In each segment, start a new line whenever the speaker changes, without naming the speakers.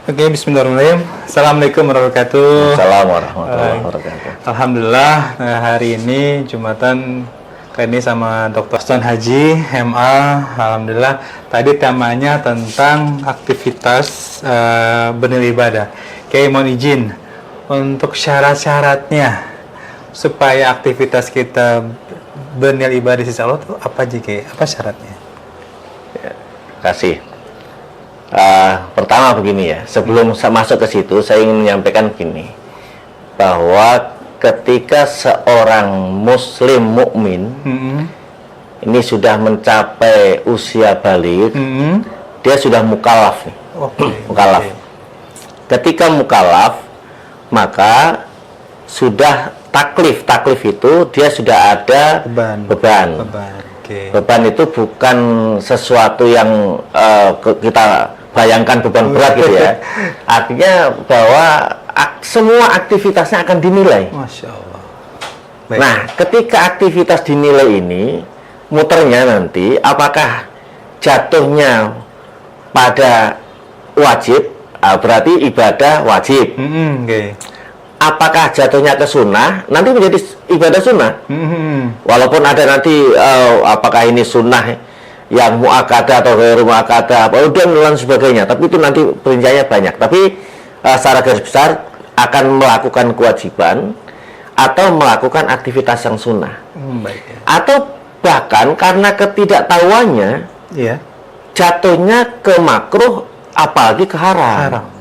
Oke, bismillahirrahmanirrahim. Assalamualaikum warahmatullahi wabarakatuh.
Assalamualaikum warahmatullahi wabarakatuh.
Alhamdulillah, hari ini Jumatan kali ini sama Dr. Ustaz Haji MA. Alhamdulillah, tadi temanya tentang aktivitas bernilai ibadah. Oke, mohon izin untuk syarat-syaratnya supaya aktivitas kita bernilai ibadah di sisi Allah itu apa aja, apa syaratnya?
Kasih. Pertama begini ya, sebelum masuk ke situ, saya ingin menyampaikan begini, bahwa ketika seorang muslim mukmin ini sudah mencapai usia balik, dia sudah mukallaf nih. Mukallaf. Ketika mukallaf, maka sudah taklif. Taklif itu dia sudah ada beban. Beban itu bukan sesuatu yang kita bayangkan beban berat gitu ya. Artinya bahwa semua aktivitasnya akan dinilai.
Masya Allah.
Baik. Nah, ketika aktivitas dinilai ini, muternya nanti apakah jatuhnya pada wajib, berarti ibadah wajib. Apakah jatuhnya ke sunnah, nanti menjadi ibadah sunnah. Walaupun ada nanti apakah ini sunnah yang muakkadah atau ghairu muakkadah, dan lain sebagainya. Tapi itu nanti perinciannya banyak. Tapi secara garis besar akan melakukan kewajiban atau melakukan aktivitas yang sunnah. Atau bahkan karena ketidaktahuannya, jatuhnya ke makruh, apalagi ke haram.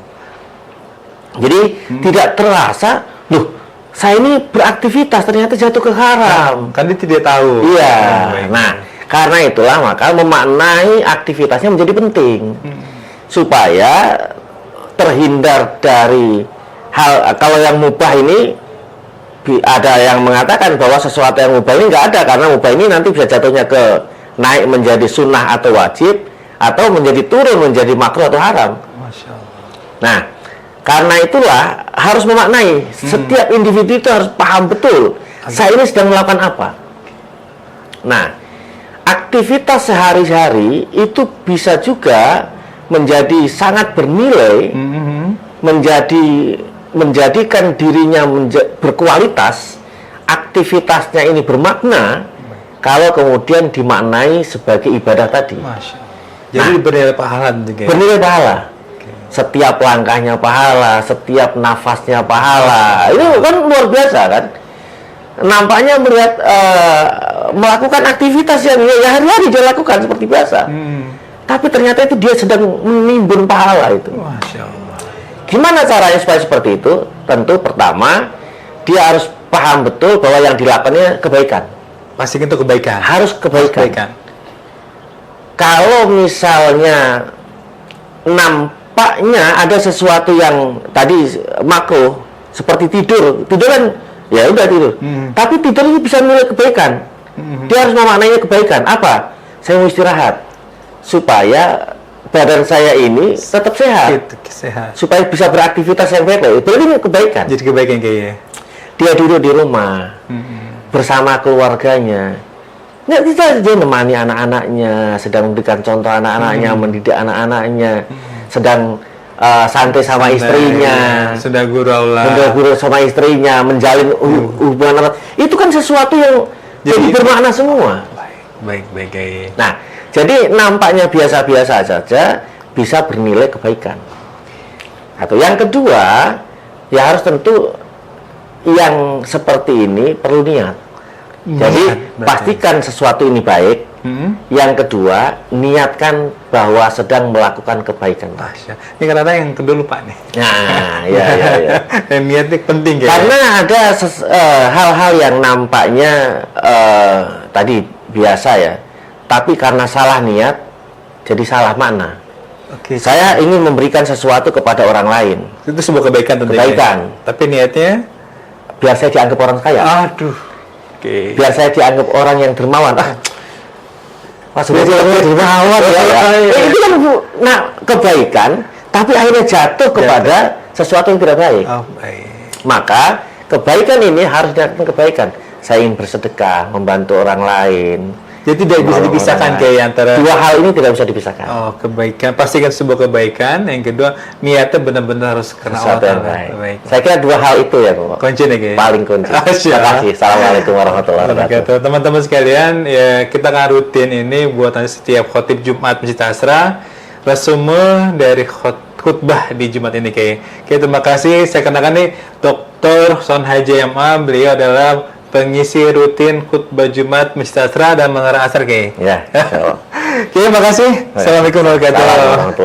Jadi tidak terasa, loh, saya ini beraktivitas ternyata jatuh ke haram.
Kan dia tidak tahu.
Iya. Nah, karena itulah maka memaknai aktivitasnya menjadi penting, supaya terhindar dari hal, kalau yang mubah ini ada yang mengatakan bahwa sesuatu yang mubah ini nggak ada, karena mubah ini nanti bisa jatuhnya ke naik menjadi sunnah atau wajib, atau menjadi turun menjadi makruh atau haram.
Masya Allah.
Nah, karena itulah harus memaknai, setiap individu itu harus paham betul saya ini sedang melakukan apa. Nah, aktivitas sehari-hari itu bisa juga menjadi sangat bernilai, menjadikan dirinya berkualitas, aktivitasnya ini bermakna kalau kemudian dimaknai sebagai ibadah tadi.
Masya Allah. Jadi bernilai pahala juga.
Bernilai pahala. Setiap langkahnya pahala, setiap nafasnya pahala. Ini kan luar biasa kan? Nampaknya melihat melakukan aktivitas yang hari-hari dia lakukan seperti biasa. Tapi ternyata itu dia sedang menimbun pahala itu.
Masya Allah.
Gimana caranya supaya seperti itu? Tentu pertama, dia harus paham betul bahwa yang dilakukannya kebaikan.
Pasti itu kebaikan.
Harus kebaikan. Kalau misalnya nampaknya ada sesuatu yang tadi makruh, seperti tidur kan ya udah tidur. Tapi tidur itu bisa nilai kebaikan. Dia harus memaknainya kebaikan. Apa? Saya mau istirahat supaya badan saya ini tetap sehat. Supaya bisa beraktivitas yang baik. Berarti ini kebaikan.
Jadi kebaikan kayaknya.
Dia duduk di rumah bersama keluarganya. Nggak bisa dia menemani anak-anaknya, sedang memberikan contoh anak-anaknya, mendidik anak-anaknya, sedang santai sama istrinya,
sudah guru
sama istrinya, menjalin hubungan. Itu kan sesuatu yang jadi bermakna semua.
Baik.
Nah, jadi nampaknya biasa-biasa saja bisa bernilai kebaikan. Atau yang kedua, ya harus tentu yang seperti ini perlu niat. Jadi pastikan sesuatu ini baik. Yang kedua, niatkan bahwa sedang melakukan kebaikan.
Ini karena yang kedua lupa nih.
Nah, ya.
Niatnya penting ya.
Karena ada hal-hal yang nampaknya tadi biasa ya, tapi karena salah niat, jadi salah makna. Saya ingin memberikan sesuatu kepada orang lain.
Itu sebuah kebaikan tentunya.
Kebaikan.
Tapi niatnya
biar saya dianggap orang kaya. Biar saya dianggap orang yang dermawan. Sebenarnya dermawan ya. Itu kan kebaikan, tapi akhirnya jatuh kepada sesuatu yang tidak baik. Maka kebaikan ini harus dilakukan kebaikan. Saya ingin bersedekah, membantu orang lain.
Jadi tidak bisa dipisahkan kayak antara
dua hal ini tidak bisa dipisahkan.
oh kebaikan, pastikan sebuah kebaikan. Yang kedua niatnya benar-benar harus karena Allah
Sesuatu yang
Ta'ala.
baik.
Baik.
Saya kira dua hal itu ya, Pak.
Kunci nih kayak.
Paling kunci.
Ah,
Terima
siap.
kasih. Assalamualaikum warahmatullahi wabarakatuh.
Teman-teman sekalian, ya kita akan rutin ini buat nanti setiap khotib Jumat Masjid Asra, resume dari khutbah di Jumat ini kayak. Oke, terima kasih. Saya kenalkan nih Dr. Son Haji MA. Beliau adalah pengisi rutin khutbah Jumat Masjid Asra dan Menara Asar kayak.
Ya, insyaallah.
Oke, terima kasih. Assalamualaikum warahmatullahi wabarakatuh.
Assalamualaikum.